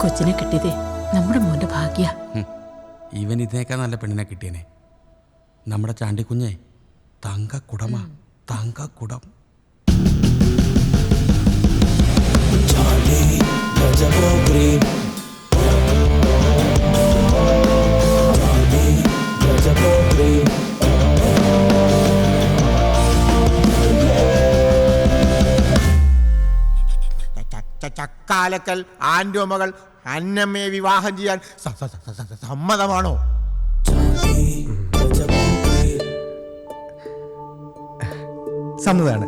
കൊച്ചിനെ കിട്ടിയതേ നമ്മുടെ മോന്റെ ഭാഗ്യ. ഇവൻ ഇതിനേക്കാൾ നല്ല പെണ്ണിനെ കിട്ടിയനെ. നമ്മുടെ ചാണ്ടിക്കുഞ്ഞെ തങ്കക്കുടമാ, തങ്കക്കുടം. ചക്കാലക്കൽ ആൻഡോ മകൾ അന്നമ്മയെ വിവാഹം ചെയ്യാൻ സമ്മതമാണോ? സമ്മതമാണ്.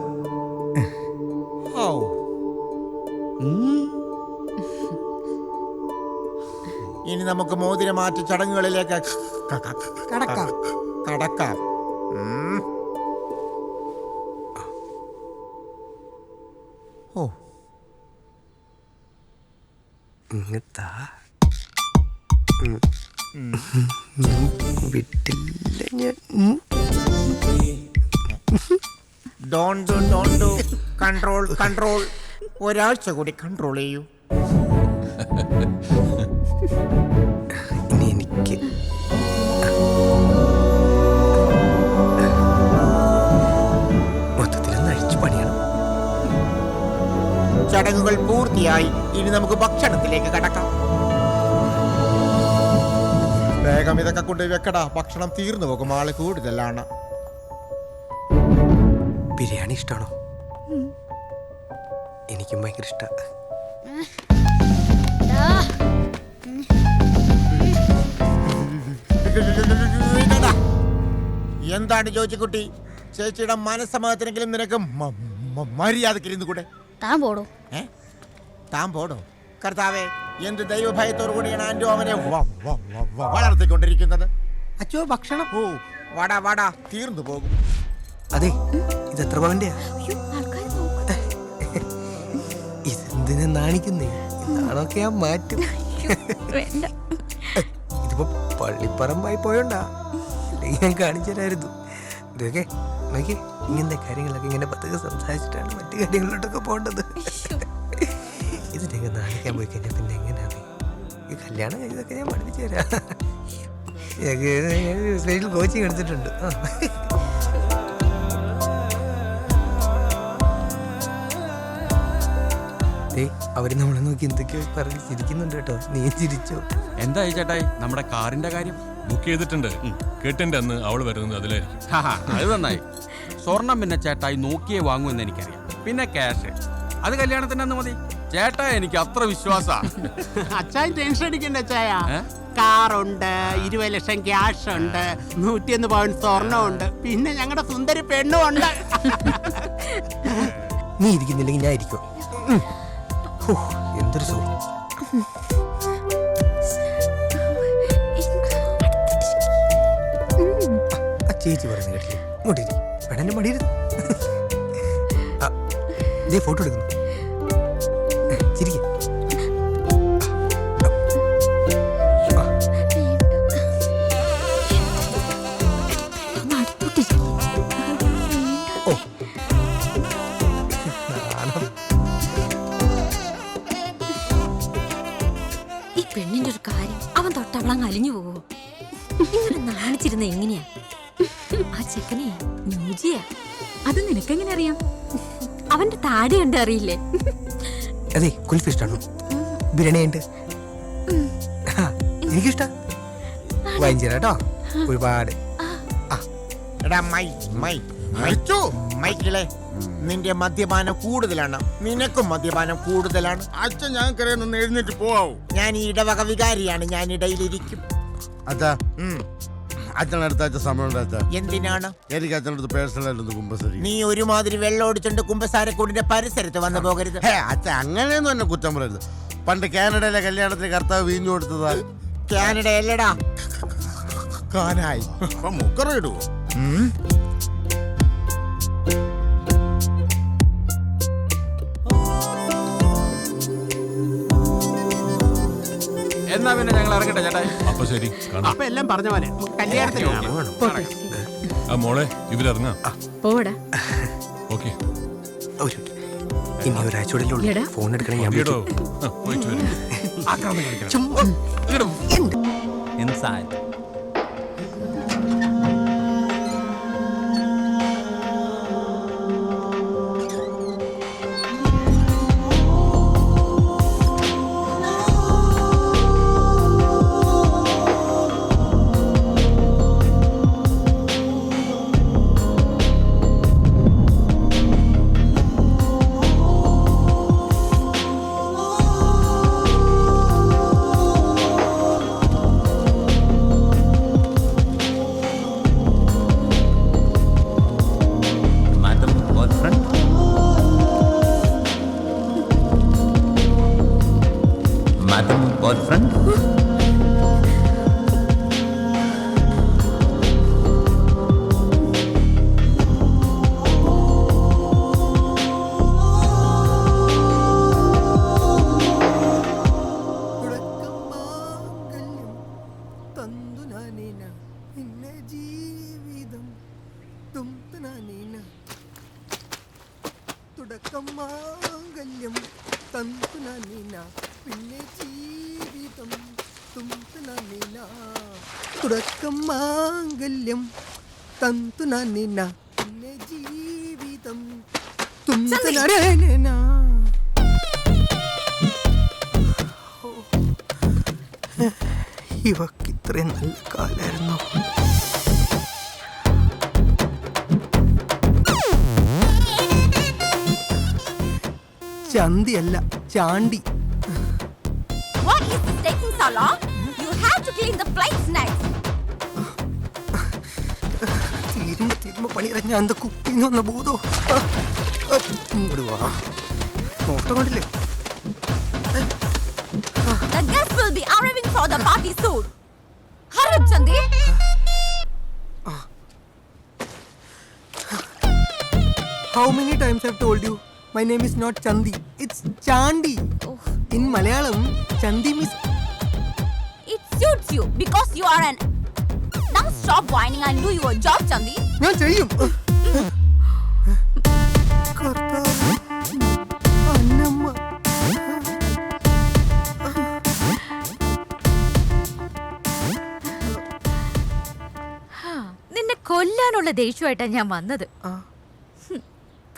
ഇനി നമുക്ക് മോതിരമാറ്റ ചടങ്ങുകളിലേക്ക് കടക്കാം. ഓ വിട്ടില്ല ഞാൻ. Don't control. ഒരാഴ്ച കൂടി കൺട്രോൾ ചെയ്യൂ. ഇനി എനിക്ക് മൊത്തത്തിലൊന്ന് അഴിച്ചു പണിയണം. ചടങ്ങുകൾ പൂർത്തിയായി. ഇനി നമുക്ക് ഭക്ഷണത്തിലേക്ക് കടക്കാം. വേഗം ഇതൊക്കെ കൊണ്ടുപോയി വെക്കടാ, ഭക്ഷണം തീർന്നു പോകും. ആള് കൂടുതലാണ്. ബിരിയാണി ഇഷ്ടമാണോ? എനിക്കും ഭയങ്കര ഇഷ്ടമാണ്. എന്താണ് ജോജിക്കുട്ടി? ചേച്ചിയുടെ മനസ്സമ്മതത്തിനെങ്കിലും നിനക്ക് മര്യാദക്കിരുന്നു കൂടെ? താൻ പോടോ. കർത്താവേ, എന്ത് ദൈവഭയത്തോടു കൂടിയാണ് ആൻഡോ അവനെ വളർത്തിക്കൊണ്ടിരിക്കുന്നത്. അച്ഛോ ഭക്ഷണം. ഓ വാടാ, തീർന്നു പോകും. അതെ, ഇത് എത്ര പവന്റെയാ? ഇതെന്തിനാ നാണിക്കുന്നേ? നാണൊക്കെ ഞാൻ മാറ്റും. ഇതിപ്പോ പള്ളിപ്പറമ്പായി പോയോണ്ടാ, അല്ലെങ്കിൽ ഞാൻ കാണിച്ചു തരായിരുന്നു. ഇതൊക്കെ നോക്കി, ഇങ്ങനത്തെ കാര്യങ്ങളൊക്കെ ഇങ്ങനെ പതുക്കെ സംസാരിച്ചിട്ടാണ് മറ്റു കാര്യങ്ങളിലോട്ടൊക്കെ പോകേണ്ടത്. ഇതിനൊക്കെ നാണിക്കാൻ പോയി കഴിഞ്ഞാൽ പിന്നെ എങ്ങനെയാണ് ഈ കല്യാണം കഴിഞ്ഞതൊക്കെ ഞാൻ പഠിപ്പിച്ചു തരാം. സ്പെഷ്യൽ കോച്ചിങ് എടുത്തിട്ടുണ്ട്. അവര് നമ്മളെ നോക്കി എന്തൊക്കെയോ പറഞ്ഞ് ചിരിക്കുന്നുണ്ട് കേട്ടോ. നീ ചിരിച്ചോ? എന്തായി ചേട്ടായി നമ്മുടെ കാറിന്റെ കാര്യം? ബുക്ക് ചെയ്തിട്ടുണ്ട്. കേട്ടിന്റെ അന്ന് അവള് വരുന്നത് അതിലായിരിക്കും. അത് നന്നായി. സ്വർണം പിന്നെ ചേട്ടായി നോക്കിയേ വാങ്ങുമെന്ന് എനിക്കറിയാം. പിന്നെ ക്യാഷ് അത് കല്യാണത്തിന് അന്ന് മതി. ചേട്ടായി എനിക്ക് അത്ര വിശ്വാസാ. അച്ചായൻ ടെൻഷൻ അടിക്കണ്ട അച്ചായ. കാറുണ്ട്, 20 ലക്ഷം ക്യാഷ് ഉണ്ട്, 101 പവൻ സ്വർണ്ണം ഉണ്ട്, പിന്നെ ഞങ്ങളുടെ സുന്ദരി പെണ്ണും ഉണ്ട്. നീ ഇരിക്കുന്നില്ലെങ്കിൽ ഞാൻ ഇരിക്കും. എന്തൊരു സുഖം. ചേച്ചി പറയുന്നത് കേട്ടില്ലേ? ഇങ്ങോട്ട് വേണന്റെ മടിയിരുന്ന് ഇതേ ഫോട്ടോ എടുക്കുന്നു. ചിരിക്കും. ഈ പെണ്ണിന്റെ ഒരു കാര്യം, അവൻ തൊട്ടവളങ്ങ് അലിഞ്ഞു പോവോ? ഇങ്ങനെ നാണിച്ചിരുന്ന എങ്ങനെയാ? ആ ചെക്കനെ ന്യൂജിയാ. അത് നിനക്കെങ്ങനെ അറിയാം? അവന്റെ താടി കണ്ട് അറിയില്ലേ? അതെ, കുൽഫി ഇഷ്ടമാണോ? ബിരിയാണി ഉണ്ട്. എനിക്കിഷ്ട. വാങ്ങിച്ചേരാട്ടോ ഒരുപാട്. എടാ മൈക്കിളെ, നിന്റെ മദ്യപാനം കൂടുതലാണ്. നിനക്കും മദ്യപാനം കൂടുതലാണ്. അച്ഛൻ ഞാൻ കരയൊന്ന് എഴുന്നേറ്റ് പോവാവൂ. ഞാൻ ഈ ഇടവക വികാരിയാണ്. ഞാൻ ഇടയിലിരിക്കും. അച്ഛാ, അച്ഛൻ അടുത്ത ആഴ്ച സമയമുണ്ട് അച്ഛാ. എന്തിനാണ്? എനിക്ക് അച്ഛനടുത്ത് പേഴ്സണലായിട്ടൊന്ന് കുമ്പസരി. നീ ഒരുമാതിരി വെള്ളം ഓടിച്ചോണ്ട് കുമ്പസാരക്കൂടിന്റെ പരിസരത്ത് വന്നു പോകരുത്. അച്ഛൻ അങ്ങനെയൊന്നും എന്നെ കുറ്റം പറയരുത്. പണ്ട് കാനഡയിലെ കല്യാണത്തിന് കർത്താവ് വീഞ്ഞു കൊടുത്തതാ. കാനഡ അല്ലടാ, കാനായി. മുക്കറിയിടുവോ? എന്നാ പിന്നെ ഞങ്ങൾ ഇറങ്ങട്ടെ ചേട്ടായി. അപ്പൊ ശരി, അപ്പൊ എല്ലാം പറഞ്ഞ പോലെ കല്യാണത്തിന് മോളെ ഇവരിറങ്ങാം. പോടാ. ഓക്കെ, ഇനി ഒരാഴ്ച ഫോൺ എടുക്കണേ. ഞാൻ പോയിട്ട് വരും. ആക്രാന്തം കാണിക്കണം. ചുമ്മാ Inside. Madam boyfriend. Madam boyfriend. പിന്നെ ജീവിതം തുടക്കം മാംഗല്യം തന്തുനീന പിന്നെ ജീവിതം തുംതുനീന തുടക്കം മാംഗല്യം തന്തുനീന പിന്നെ ജീവിതം തുംതുനീന. ഇവക്ക് ഇത്രയും നല്ല കാലായിരുന്നു. ചന്തിയല്ല Chandy. What is this taking so long? You have to clean the plates next. തീരുമ്പോ പണിയിറങ്ങ എന്താ കുപ്പിന്ന് വന്ന ഭൂതോ. ഇങ്ങോട്ട് വാ. നോട്ടം കൊണ്ടില്ലേ? The guests will be arriving for the party soon. Hurry up, Chandi. How many times I've told you? My name is not Chandi. It's Chandi. Oh. In Malayalam, Chandi means... It suits you because you are an. Now stop whining and do your job, Chandi. ഞാൻ ചെയ്യും. കർത്താവേ, അന്നമ്മ. നിന്നെ കൊല്ലാനുള്ള ദേഷ്യമായിട്ടാണ് ഞാൻ വന്നത്.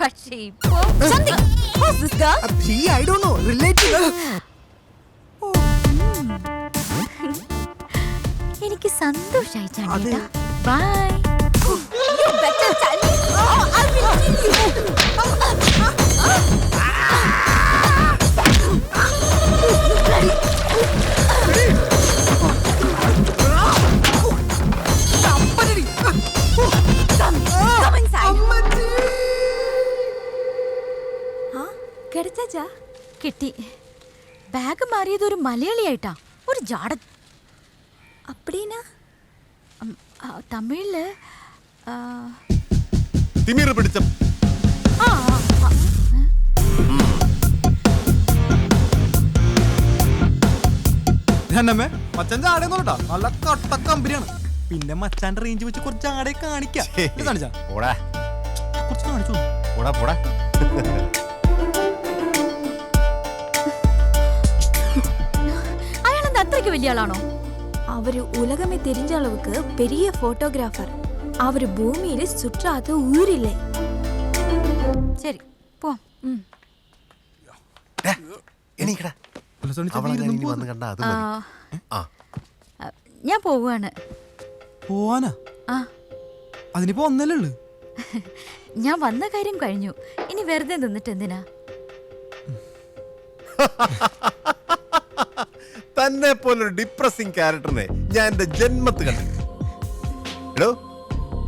പക്ഷേ ഇപ്പോ ചന്തി, who's this girl? She, I don't know. Relative. എനിക്ക് സന്തോഷായി അത് ചന്തി. Bye. You better Chandi. Oh, I will kill Come inside. കിടച്ചാ കിട്ടി. ബാഗ് മാറിയത് ഒരു മലയാളിയായിട്ടാ. ഒരു ജാട. അപ്പടീനാ തമിഴില് തിമിർ പിടിച്ച മച്ചാൻ ആടേന്നോട്ടാ നല്ല കട്ട കമ്പനിയാണ്. പിന്നെ മച്ചാന്റെ റേഞ്ച് വെച്ച് കുറച്ച് ആടെ കാണിക്കാം. കാണിച്ചാ പോടാ കുറച്ച് കാണിച്ചു. പോടാ പോടാ. അയാളെന്താ അത്രയ്ക്ക് വലിയ ആളാണോ? அவரு உலகமே தெரிஞ்ச அளவுக்கு பெரிய போட்டோகிராஃபர். அவரு பூமியில சுற்றாத ஊர் இல்லை. ശരി പോ. എണീക്കടാ. വന്ന് കണ്ട അത് മതി. ഞാൻ പോവാണ്. പോവാനാ? ആ അതിനിപ്പോ ഒന്നല്ലേ ഉള്ളു. ഞാൻ വന്ന കാര്യം കഴിഞ്ഞു. ഇനി വെറുതെ നിന്നിട്ട് എന്തിനാ? തന്നെ പോലൊരു ഡിപ്രസിംഗ് ക്യാരക്ടറിനെ ഞാൻ എന്റെ ജന്മത്ത് കണ്ടില്ല. എടോ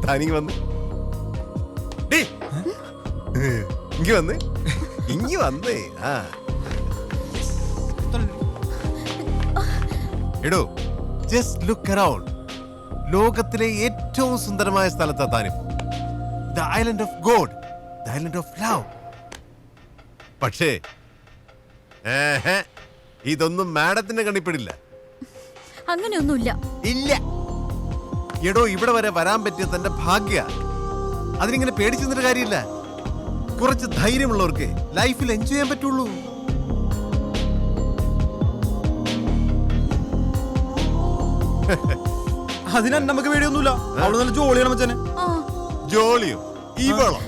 താനിങ്ങി വന്ന് ഇങ്ങി വന്നേ. ആ എടോ ജസ്റ്റ് ലുക്ക് അറൗണ്ട്. ലോകത്തിലെ ഏറ്റവും സുന്ദരമായ സ്ഥലത്താ താനും. The island of God, the island of love. പക്ഷേ ഇതൊന്നും മാഡത്തിന്റെ കണ്ണിപ്പെടില്ല. അങ്ങനെയൊന്നുമില്ല. ഇല്ല. എടോ ഇവിടെ വരെ വരാൻ പറ്റിയ തന്റെ ഭാഗ്യ. അതിനിങ്ങനെ പേടിച്ചു നിന്നിട്ട് കാര്യമില്ല. കുറച്ച് ധൈര്യമുള്ളവർക്ക് ലൈഫിൽ എൻജോയ് ചെയ്യാൻ പറ്റുള്ളൂ. അതിന് നമുക്ക് പേടിയൊന്നുമില്ല. അവള് നല്ല ജോളിയാണ് മച്ചാനെ. ജോളിയോ ഇവളോ?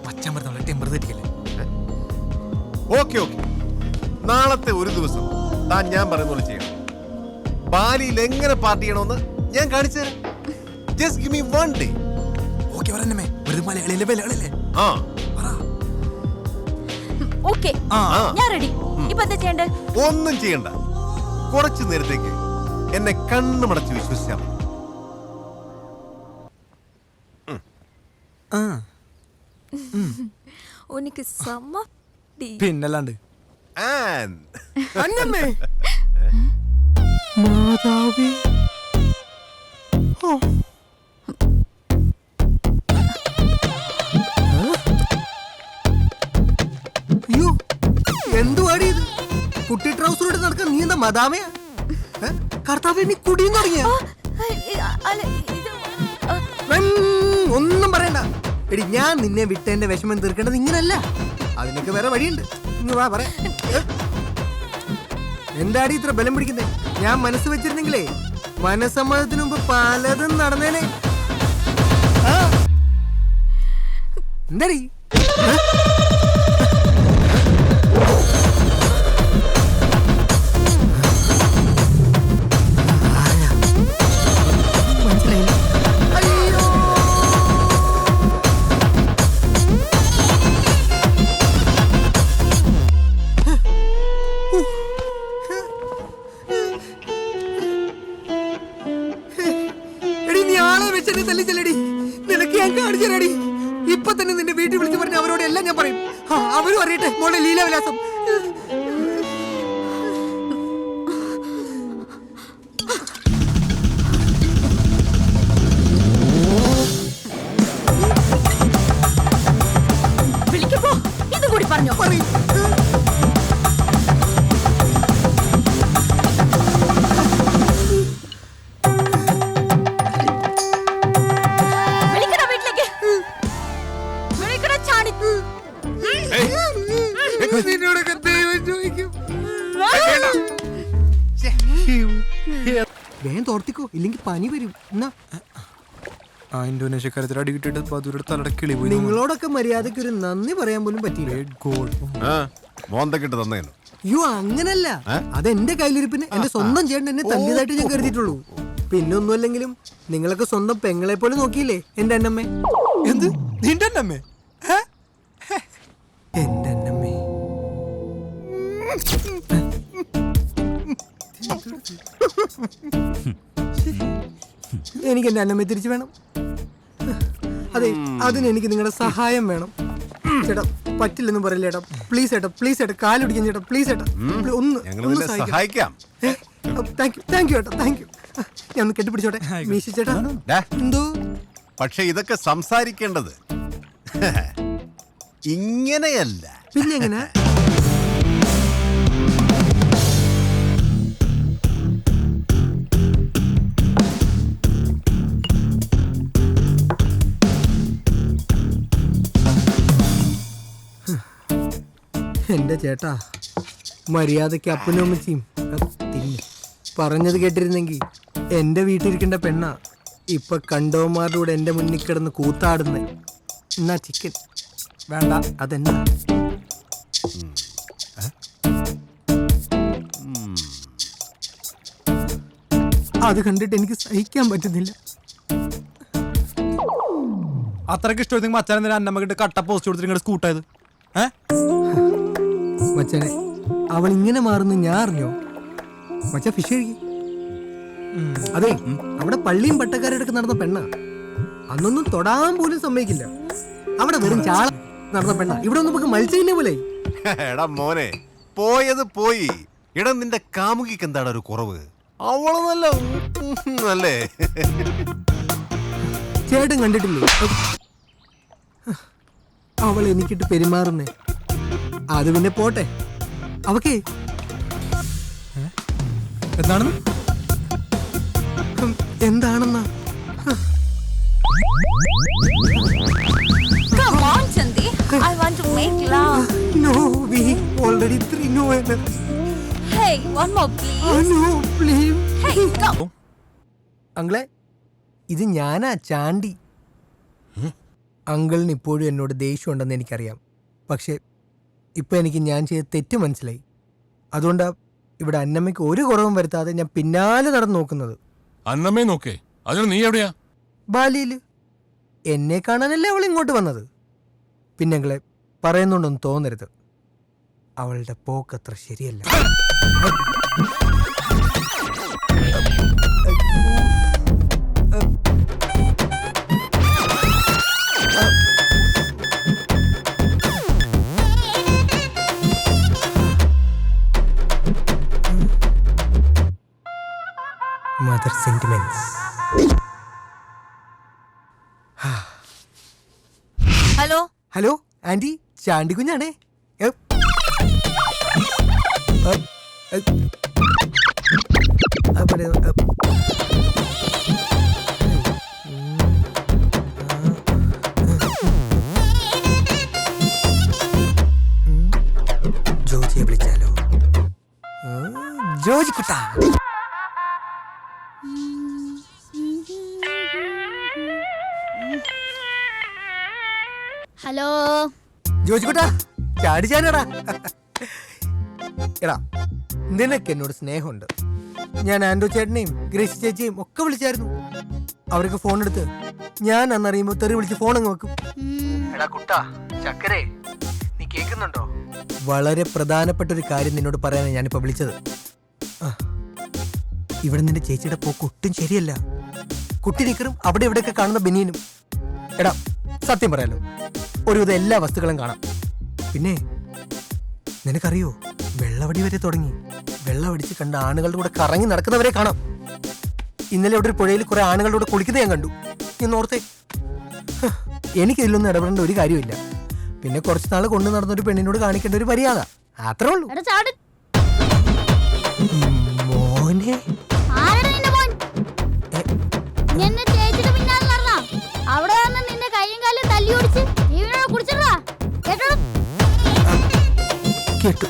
മച്ചാൻ പറഞ്ഞ ടെമ്പർ തെറ്റിക്കല്ലേ. ഓക്കെ ഓക്കെ, നാളത്തെ ഒരു ദിവസം താൻ ഞാൻ പറയുന്ന പോലെ ചെയ്യണം. ബാലിയിൽ എങ്ങനെ പാർട്ടി ചെയ്യണമെന്ന് ഞാൻ കാണിച്ചു തരാം. Just give me one day. Okay പറഞ്ഞേ, വെറുതെ മലയാളിയിലെ ബലയാളല്ലേ. ആ ഓക്കെ, ഞാൻ റെഡി. ഇപ്പൊ എന്താ ചെയ്യണ്ടേ? ഒന്നും ചെയ്യണ്ട, കുറച്ചു നേരത്തേക്ക് എന്നെ കണ്ണുമടച്ച് വിശ്വസിച്ചാൽ മതി. ഉനക്ക് സമ്മ പിന്നല്ലാണ്ട്. അന്നമ്മേ മാതാവേ. അയ്യോ, എന്തുവാടി ഇത്? കുട്ടി ട്രൗസർ ഇട്ട് നടക്കാൻ നീ എന്താ മദാമയാ? കർത്താവ് നീ കുടിയും തുടങ്ങിയ? ഒന്നും പറയണ്ട എടി, ഞാൻ നിന്നെ വിട്ടേന്റെ വിഷമം തീർക്കേണ്ടത് ഇങ്ങനല്ല. അതിനൊക്കെ വേറെ വഴിയുണ്ട്. ഇങ്ങ് വാ പറയാ. എന്താടി ഇത്ര ബലം പിടിക്കുന്നേ? ഞാൻ മനസ്സ് വെച്ചിരുന്നെങ്കിലേ മനസ്സമ്മതത്തിന് മുമ്പ് പലതും നടന്നേനെ. എന്താടി? നിനക്ക് ഞാൻ കാണിച്ചു തരാടി. ഇപ്പൊ തന്നെ നിന്റെ വീട്ടിൽ വിളിച്ചു പറഞ്ഞ അവരോട് എല്ലാം ഞാൻ പറയും. അവരും അറിയട്ടെ മോളെ ലീലാവിലാസം. ഇതും കൂടി പറഞ്ഞോ. നിന്നോടൊക്കെ ദൈവം ചോദിക്കും. വേഗം തോർത്തിക്കോ, ഇല്ലെങ്കിൽ പനി വരും. എന്നാ ഇന്തോനേഷ്യക്കാരത്തിൽ അടി കിട്ടിയിട്ട് പതുരുടെ തലയുടെ കിളി പോയി. നിങ്ങളോടൊക്കെ മര്യാദക്ക് ഒരു നന്ദി പറയാൻ പോലും പറ്റിയില്ല. മോന്തക്കിട്ട് തന്നേനു. അയ്യോ അങ്ങനല്ല, അതെന്റെ കയ്യിലിരിപ്പിന് എന്റെ സ്വന്തം ചേട്ടൻ എന്നെ തല്ലിയതായിട്ട് ഞാൻ കരുതിയിട്ടുള്ളൂ. പിന്നെ ഒന്നുമല്ലെങ്കിലും നിങ്ങളൊക്കെ സ്വന്തം പെങ്ങളെ പോലെ നോക്കിയില്ലേ എന്റെ അന്നമ്മേ. എന്ത് നിന്റെ അന്നമ്മേ? എന്റെ അന്നമ്മേ. എനിക്ക് എന്റെ അന്നമ്മയെ തിരിച്ചു വേണം. അതെ, അതിന് എനിക്ക് നിങ്ങളുടെ സഹായം വേണം. ചേട്ടാ പറ്റില്ലെന്ന് പറയില്ല ചേട്ടാ. പ്ലീസ് ചേട്ടാ, പ്ലീസ് ചേട്ടാ, കാലുപിടിക്കാൻ ചേട്ടാ, പ്ലീസ് ചേട്ടാ, ഒന്ന് സഹായിക്കാം. താങ്ക് യു ചേട്ടാ, താങ്ക് യു. ഞാൻ ഒന്ന് കെട്ടിപ്പിടിച്ചോട്ടെ. മീശ ചേട്ടാ എന്തോ. പക്ഷെ ഇതൊക്കെ സംസാരിക്കേണ്ടത് ഇങ്ങനെയല്ല. പിന്നെ എങ്ങനെ? എന്റെ ചേട്ടാ, മര്യാദയ്ക്ക് അപ്പനും അമ്മച്ചിയും പറഞ്ഞത് കേട്ടിരുന്നെങ്കിൽ എന്റെ വീട്ടിലിരിക്കേണ്ട പെണ്ണ ഇപ്പൊ കണ്ടോമാരുടെ കൂടെ എന്റെ മുന്നിൽ കിടന്ന് കൂത്താടുന്നേ. എന്നാ ചിക്കൻ വേണ്ട, അതെന്നാ? അത് കണ്ടിട്ട് എനിക്ക് സഹിക്കാൻ പറ്റുന്നില്ല. അത്രയ്ക്ക് ഇഷ്ടം മച്ചാൻ അന്നമ്മ കിട്ട് കട്ട പോസ്റ്റ് കൊടുത്തിട്ട് നിങ്ങളുടെ സ്കൂട്ടായത്. മച്ചാനെ, അവൾ ഇങ്ങനെ മാറുന്നു ഞാൻ അറിഞ്ഞോ? മച്ചാ ഫിഷ് കഴിക്കും. അതെ, അവിടെ പള്ളിയും പട്ടക്കാരുടെ നടന്ന പെണ്ണ. അന്നൊന്നും തൊടാൻ പോലും സമ്മതിക്കില്ല. അവിടെ വെറും ചാള നടന്ന പെണ്ണ. ഇവിടെ ഒന്നും നമുക്ക് മത്സ്യം പോലെ. എടാ മോനെ, പോയത് പോയി. എടാ നിന്റെ കാമുകിക്ക് എന്താണ് ഒരു കുറവ്? അവള് നല്ല അല്ലേ? ചേട്ടൻ കണ്ടിട്ടില്ലേ അവൾ എനിക്കിട്ട് പെരുമാറുന്നേ? അത് പിന്നെ പോട്ടെ, അവക്കേ എന്താണെന്ന് എന്താണെന്നാ? Come on, Chandy. I want to make love. No, we already 3 no. Hey, one more please. Hey, come. അങ്കിളെ ഇത് ഞാനാ ചാണ്ടി. അങ്കിളിന് ഇപ്പോഴും എന്നോട് ദേഷ്യം ഉണ്ടെന്ന് എനിക്കറിയാം. പക്ഷെ ഇപ്പൊ എനിക്ക് ഞാൻ ചെയ്ത തെറ്റ് മനസ്സിലായി. അതുകൊണ്ടാ ഇവിടെ അന്നമ്മയ്ക്ക് ഒരു കുറവും വരുത്താതെ ഞാൻ പിന്നാലെ നടന്നു നോക്കുന്നത്. അന്നമ്മേ നോക്കേ, അതിന് നീ എവിടെയാ? ബാലിയില് എന്നെ കാണാനല്ലേ അവൾ ഇങ്ങോട്ട് വന്നത്. പിന്നെ അങ്കിളെ പറയുന്നുണ്ടൊന്നും തോന്നരുത്, അവളുടെ പോക്കത്ര ശരിയല്ല. Mother sentiments. Hello hello aunty, Chandy കുഞ്ഞാണേ. ജോജിയെ വിളിച്ചാലോ? ജോജി കുട്ടാ. ഹലോ ജോജി കുട്ടാ, ചാടി ചാടാ. എടാ, നിനക്ക് എന്നോട് സ്നേഹമുണ്ട്. ഞാൻ ആൻഡോ ചേട്ടനെയും ഗ്രേസി ചേച്ചിയും ഒക്കെ വിളിച്ചായിരുന്നു. അവർക്ക് ഫോൺ എടുത്ത് ഞാൻ അന്നറിയുമ്പോ തെറി വിളിച്ച് ഫോൺ അങ്ങ് വെക്കും. എടാ കുട്ടാ, ചക്കരേ, നീ കേൾക്കുന്നുണ്ടോ? വളരെ പ്രധാനപ്പെട്ട ഒരു കാര്യം നിന്നോട് പറയാനാണ് ഞാനിപ്പോ വിളിച്ചത്. ഇവിടെ നിന്റെ ചേച്ചിയുടെ പോക്ക് ഒട്ടും ശരിയല്ല. കുട്ടി നിക്കറും അവിടെ ഇവിടെയൊക്കെ കാണുന്ന ബനിയനും. എടാ സത്യം പറയാലോ, ഒരുവിധം എല്ലാ വസ്തുക്കളും കാണാം. പിന്നെ നിനക്കറിയോ, വെള്ളവടി വരെ തുടങ്ങി. വെള്ളമടിച്ച് കണ്ട ആണുങ്ങളുടെ കൂടെ കറങ്ങി നടക്കുന്നവരെ കാണാം. ഇന്നലെ അവിടെ ഒരു പുഴയിൽ കുറെ ആണുങ്ങളുടെ കൂടെ കുളിക്കുന്നത് ഞാൻ കണ്ടു. ഇന്നോർത്തെ എനിക്കിതിലൊന്നും ഇടപെടേണ്ട ഒരു കാര്യമില്ല. പിന്നെ കുറച്ച് നാൾ കൊണ്ടു നടന്നൊരു പെണ്ണിനോട് കാണിക്കേണ്ട ഒരു മര്യാദ, അത്രേ ഉള്ളൂ. മോനെ അവിടെ നിന്റെ കൈയും കാലും തല്ലി ഓടിച്ച് കുടിച്ചിട്ടാ കേട്ടോ? കേട്ടു.